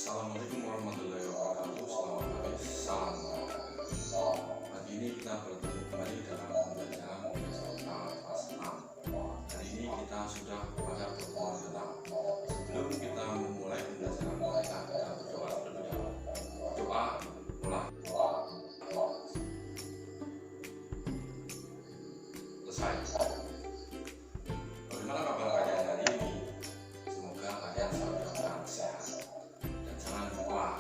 Assalamualaikum warahmatullahi wabarakatuh. Selamat pagi, salam olahraga. Pagi ini kita bertemu kembali dalam pembelajaran horizontal kelas 6. Hari ini kita sudah pada pertemuan ke-6. Sebelum kita memulai pembelajaran mereka, kita berdoa terlebih dahulu. Doa mulai. Selesai. Bagaimana kabar kalian hari ini? Semoga kalian selalu dalam sehat. Jangan lupa,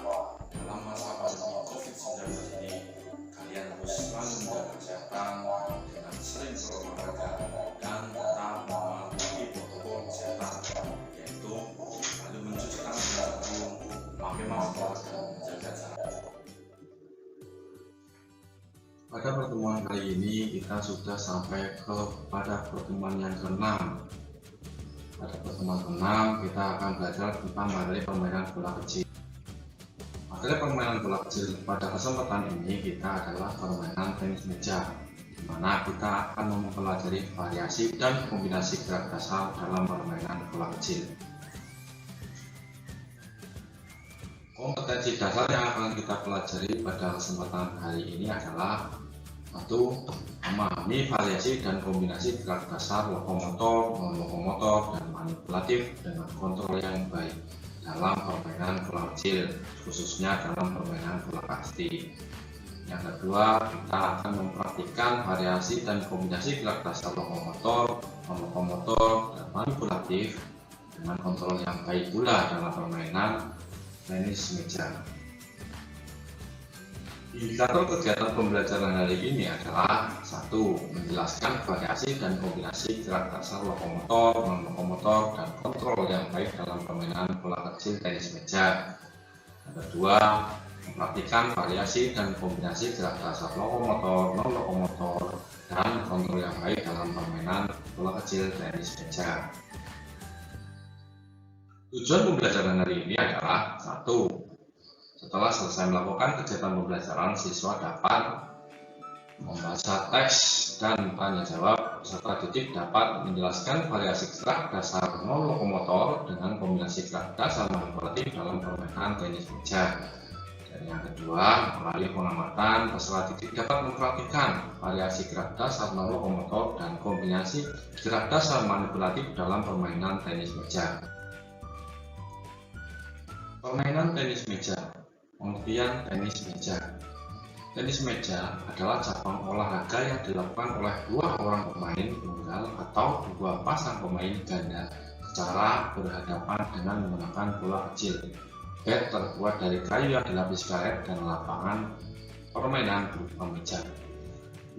dalam masa pandemi COVID-19 ini, kalian harus selalu menjaga kesehatan dengan sering berolahraga dan tetap mematuhi protokol kesehatan, yaitu selalu mencuci tangan dengan sabun, memakai masker, dan menjaga jarak. Pada pertemuan kali ini, kita sudah sampai pada pertemuan yang ke-6. Pada pertemuan ke-6, kita akan belajar tentang materi permainan bola kecil. Materi permainan bola kecil pada kesempatan ini kita adalah permainan tenis meja, di mana kita akan mempelajari variasi dan kombinasi gerak dasar dalam permainan bola kecil. Kompetensi dasar yang akan kita pelajari pada kesempatan hari ini adalah: 1. Memahami variasi dan kombinasi gerak dasar lokomotor, non-lokomotor, dan manipulatif dengan kontrol yang baik dalam permainan bola kecil, khususnya dalam permainan bola kasti. Yang kedua, kita akan mempraktikkan variasi dan kombinasi gerak dasar lokomotor, non-lokomotor, dan manipulatif dengan kontrol yang baik pula dalam permainan tenis meja. Indikator kegiatan pembelajaran hari ini adalah: 1. Menjelaskan variasi dan kombinasi gerak dasar lokomotor, non-lokomotor, dan kontrol yang baik dalam permainan bola kecil tenis meja. Yang kedua, mempraktikkan variasi dan kombinasi gerak dasar lokomotor, non-lokomotor, dan kontrol yang baik dalam permainan bola kecil tenis meja. Tujuan pembelajaran hari ini adalah: 1. Setelah selesai melakukan kegiatan pembelajaran, siswa dapat membaca teks dan tanya jawab serta didik dapat menjelaskan variasi gerak dasar non-lokomotor dengan kombinasi gerak dasar manipulatif dalam permainan tenis meja. Dan yang kedua, melalui pengamatan, peserta didik dapat mempraktikkan variasi gerak dasar non-lokomotor dan kombinasi gerak dasar manipulatif dalam permainan tenis meja. Permainan tenis meja. Pengertian tenis meja. Tenis meja adalah cabang olahraga yang dilakukan oleh dua orang pemain tunggal atau dua pasang pemain ganda secara berhadapan dengan menggunakan bola kecil. Bat terbuat dari kayu yang dilapis karet dan lapangan permainan berupa meja.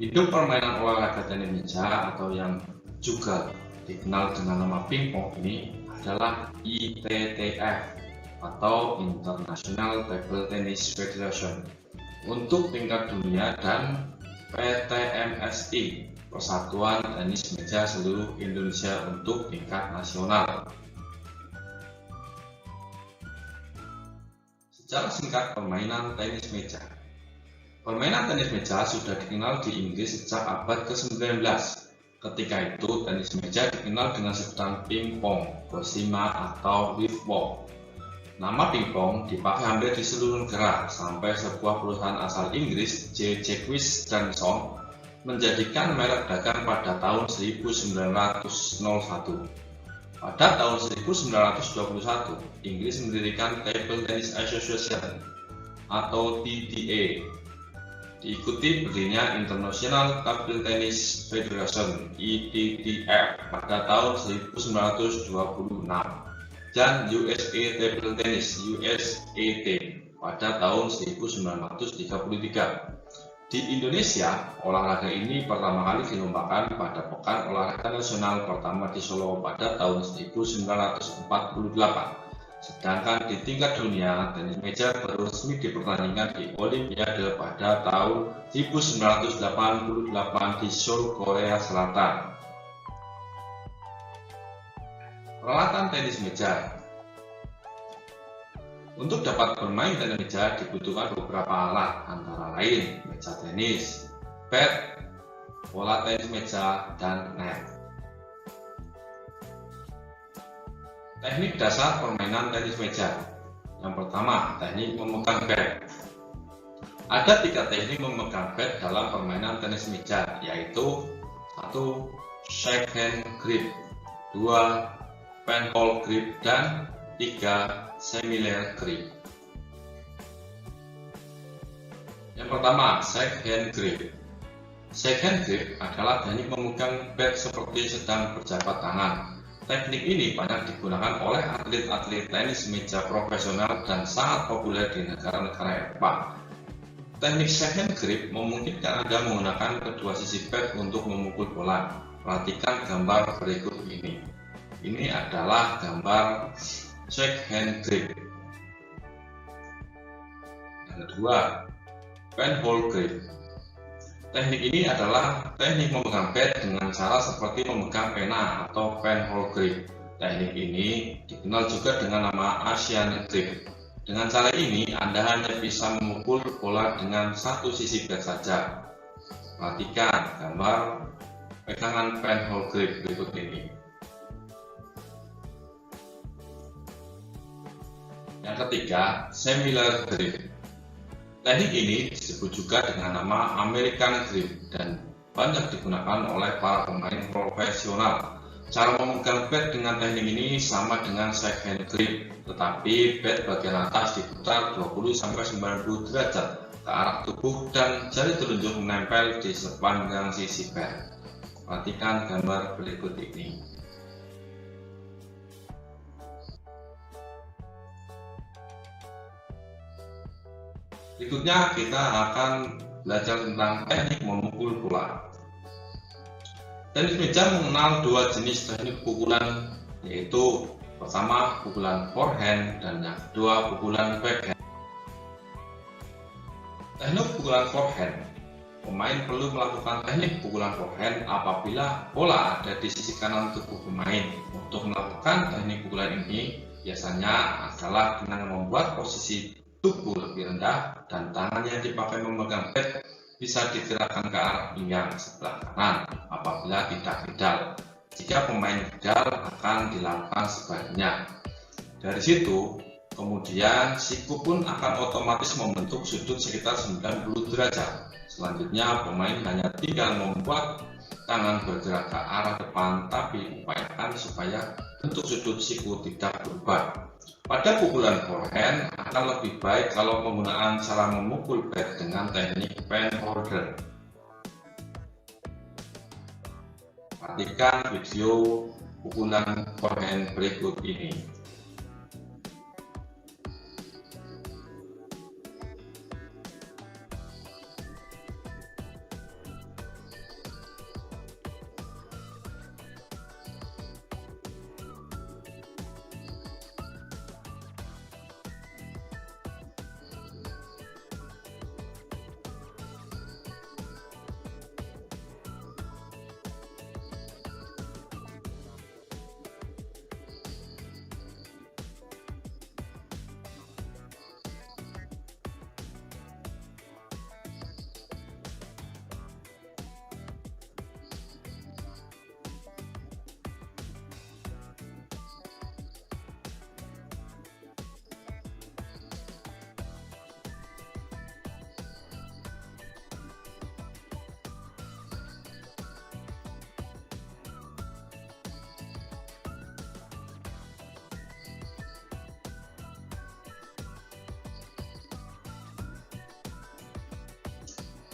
Induk permainan olahraga tenis meja atau yang juga dikenal dengan nama pingpong ini adalah ITTF atau International Table Tennis Federation untuk tingkat dunia dan PTMSI, Persatuan Tenis Meja Seluruh Indonesia untuk tingkat nasional. Secara singkat permainan tenis meja. Permainan tenis meja sudah dikenal di Inggris sejak abad ke-19. Ketika itu tenis meja dikenal dengan sebutan pingpong, gosima, atau liftball. Nama pingpong dipakai hampir di seluruh negara sampai sebuah perusahaan asal Inggris, J. Jacques dan Son, menjadikan merek dagang pada tahun 1901. Pada tahun 1921, Inggris mendirikan Table Tennis Association atau TTA. Diikuti berdirinya International Table Tennis Federation (ITTF) pada tahun 1926. Dan USA Table Tennis (USAT) pada tahun 1933. Di Indonesia, olahraga ini pertama kali dilombakan pada Pekan Olahraga Nasional pertama di Solo pada tahun 1948. Sedangkan di tingkat dunia, tenis meja baru resmi dipertandingkan di Olimpiade pada tahun 1988 di Seoul, Korea Selatan. Peralatan tenis meja. Untuk dapat bermain tenis meja dibutuhkan beberapa alat, antara lain meja tenis, bat, bola tenis meja, dan net. Teknik dasar permainan tenis meja. Yang pertama, teknik memegang bat. Ada 3 teknik memegang bat dalam permainan tenis meja, yaitu 1. Shake hand grip, 2. Penhold grip, dan 3. Similar grip. Yang pertama, shake hand grip. Shake hand grip adalah teknik memegang bat seperti sedang berjabat tangan. Teknik ini banyak digunakan oleh atlet-atlet tenis meja profesional dan sangat populer di negara-negara Eropa. Teknik shake hand grip memungkinkan Anda menggunakan kedua sisi bat untuk memukul bola. Perhatikan gambar berikut ini. Ini adalah gambar shake hand grip. Yang kedua, penhold grip. Teknik ini adalah teknik memegang bat dengan cara seperti memegang pena atau penhold grip. Teknik ini dikenal juga dengan nama Asian grip. Dengan cara ini, Anda hanya bisa memukul bola dengan satu sisi bat saja. Perhatikan gambar pegangan penhold grip berikut ini. Yang ketiga, similar grip. Teknik ini disebut juga dengan nama American grip dan banyak digunakan oleh para pemain profesional. Cara memegang bat dengan teknik ini sama dengan shake hand grip, tetapi bat bagian atas diputar 20-90 derajat ke arah tubuh dan jari telunjuk menempel di sepanjang sisi bat. Perhatikan gambar berikut ini. Berikutnya kita akan belajar tentang teknik memukul bola. Tenis meja mengenal 2 jenis teknik pukulan, yaitu pertama pukulan forehand dan yang kedua pukulan backhand. Teknik pukulan forehand. Pemain perlu melakukan teknik pukulan forehand apabila bola ada di sisi kanan tubuh pemain. Untuk melakukan teknik pukulan ini biasanya adalah dengan membuat posisi tubuh lebih rendah dan tangan yang dipakai memegang bat bisa digerakkan ke arah pinggang sebelah kanan apabila tidak pedal. Jika pemain pedal akan dilakukan sebaliknya. Dari situ, kemudian siku pun akan otomatis membentuk sudut sekitar 90 derajat. Selanjutnya, pemain hanya tinggal membuat tangan bergerak ke arah depan, tapi upayakan supaya bentuk sudut siku tidak berubah. Pada pukulan forehand akan lebih baik kalau penggunaan cara memukul bat dengan teknik penholder. Perhatikan video pukulan forehand berikut ini.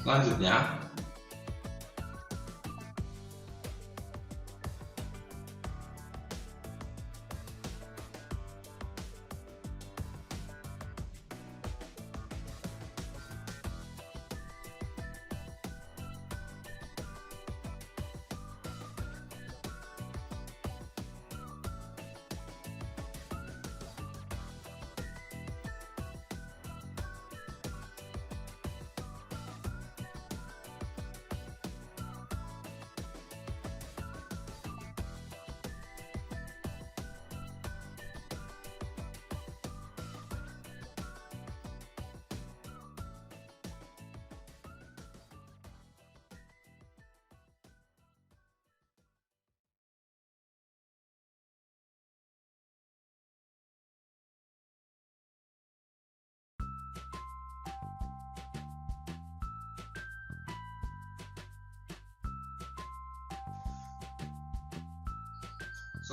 Selanjutnya,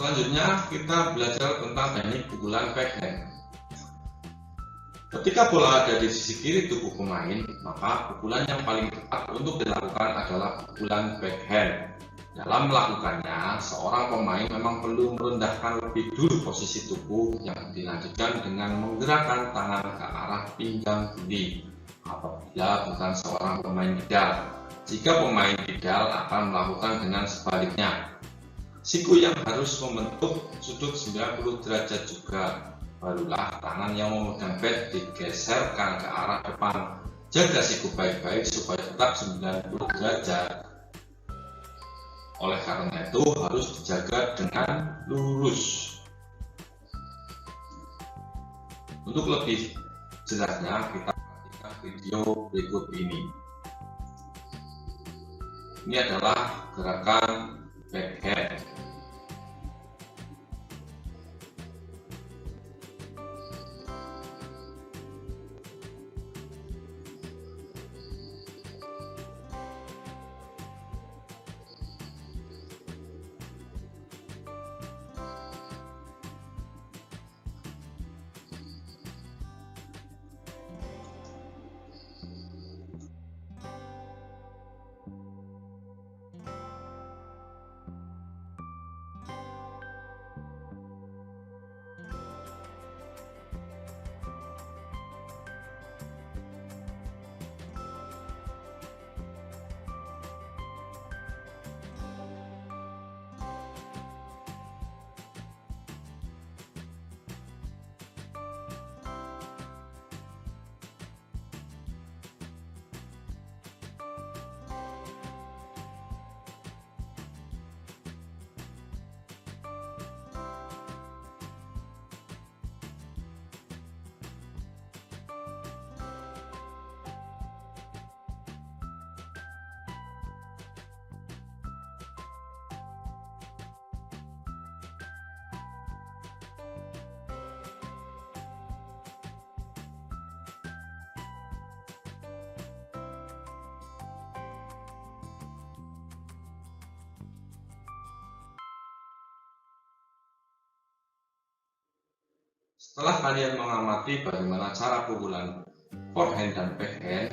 Selanjutnya kita belajar tentang teknik pukulan backhand. Ketika bola ada di sisi kiri tubuh pemain, maka pukulan yang paling tepat untuk dilakukan adalah pukulan backhand. Dalam melakukannya, seorang pemain memang perlu merendahkan lebih dulu posisi tubuh yang dilanjutkan dengan menggerakkan tangan ke arah pinggang kiri apabila bukan seorang pemain kidal. Jika pemain kidal akan melakukan dengan sebaliknya. Siku yang harus membentuk sudut 90 derajat juga. Barulah tangan yang memegang bat digeserkan ke arah depan. Jaga siku baik-baik supaya tetap 90 derajat. Oleh karena itu harus dijaga dengan lurus. Untuk lebih jelasnya kita perhatikan video berikut ini. Ini adalah gerakan backhand. Setelah kalian mengamati bagaimana cara pukulan forehand dan backhand,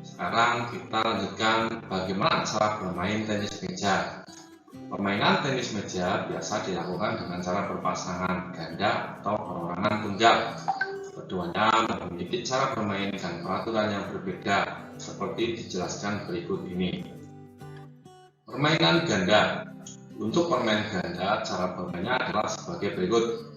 sekarang kita lanjutkan bagaimana cara bermain tenis meja. Permainan tenis meja biasa dilakukan dengan cara berpasangan ganda atau perorangan tunggal. Keduanya memiliki cara bermain dan peraturan yang berbeda, seperti dijelaskan berikut ini. Permainan ganda. Untuk permainan ganda, cara bermainnya adalah sebagai berikut.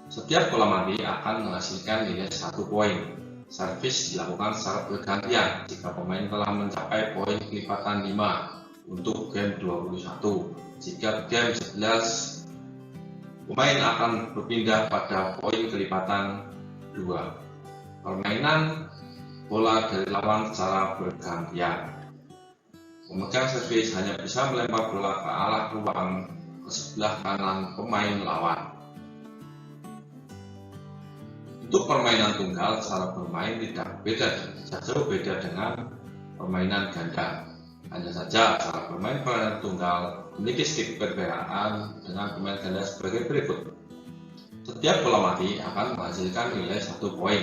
Setiap bola mati akan menghasilkan nilai 1 poin. Servis dilakukan secara bergantian jika pemain telah mencapai poin kelipatan 5 untuk game 21. Jika game 11, pemain akan berpindah pada poin kelipatan 2. Permainan bola dari lawan secara bergantian. Pemegang servis hanya bisa melempar bola ke arah ruang ke sebelah kanan pemain lawan. Untuk permainan tunggal, cara bermain tidak jauh beda dengan permainan ganda. Hanya saja cara bermain permainan tunggal memiliki sedikit perbedaan dengan permainan ganda sebagai berikut. Setiap bola mati akan menghasilkan nilai 1 poin.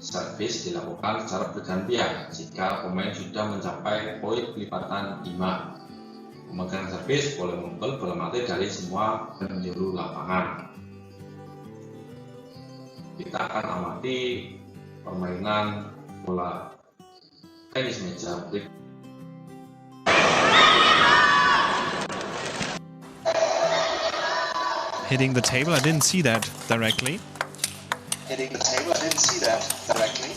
Servis dilakukan secara bergantian jika pemain sudah mencapai poin kelipatan 5. Pemegang servis boleh memukul bola mati dari semua penjuru lapangan. Kita akan amati permainan bola tenis meja berikut. Hitting the table, I didn't see that directly. Hitting the table, I didn't see that directly.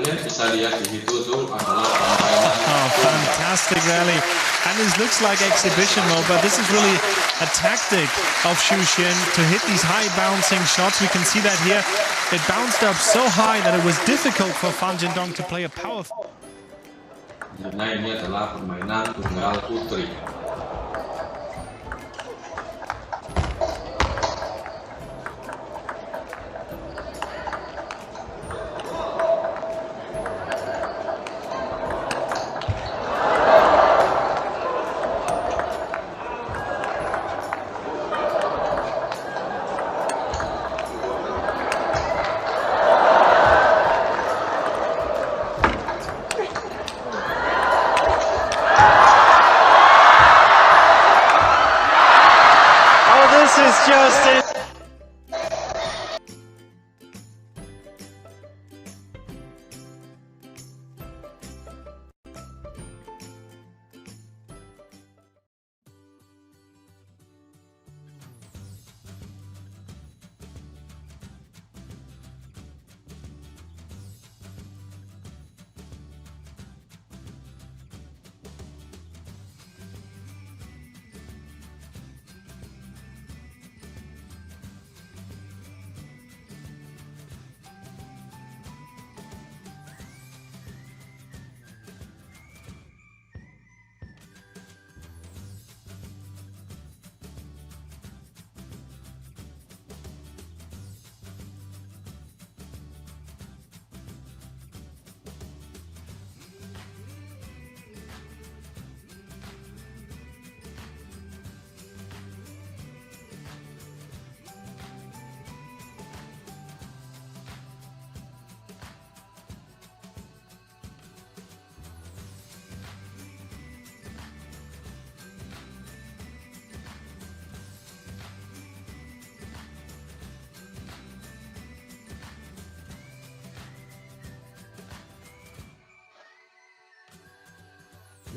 Kalian bisa lihat di situ tuh adalah permainan. Oh, fantastic rally. And this looks like exhibition mode, but this is really a tactic of Xu Xian to hit these high bouncing shots. We can see that here. It bounced up so high that it was difficult for Fan Jindong to play a powerful. Karena ini adalah permainan tunggal putri. just in.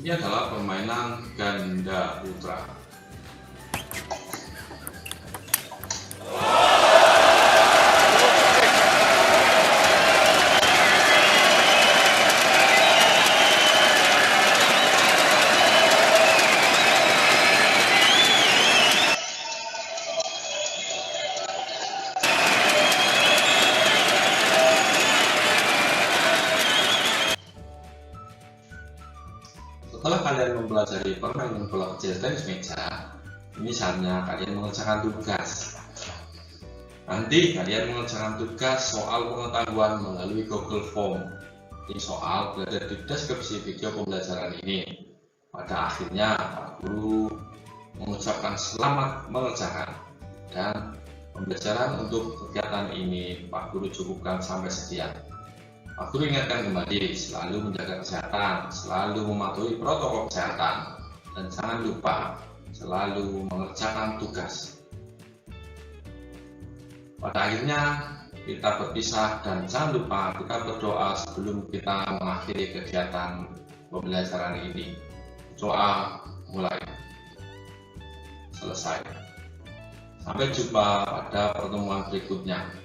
Ini adalah permainan ganda putra. Setelah kalian mempelajari permainan bola kecil tenis meja, ini saatnya kalian mengerjakan tugas. Nanti kalian mengerjakan tugas soal pengetahuan melalui Google Form. Ini soal berada di deskripsi video pembelajaran ini. Pada akhirnya, Pak Guru mengucapkan selamat mengerjakan, dan pembelajaran untuk kegiatan ini Pak Guru cukupkan sampai sekian. Pak Guru ingatkan kembali, selalu menjaga kesehatan, selalu mematuhi protokol kesehatan, dan jangan lupa selalu mengerjakan tugas. Pada akhirnya kita berpisah, dan jangan lupa kita berdoa sebelum kita mengakhiri kegiatan pembelajaran ini. Doa mulai, selesai. Sampai jumpa pada pertemuan berikutnya.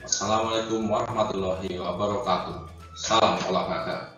Assalamualaikum warahmatullahi wabarakatuh. Salam olahraga.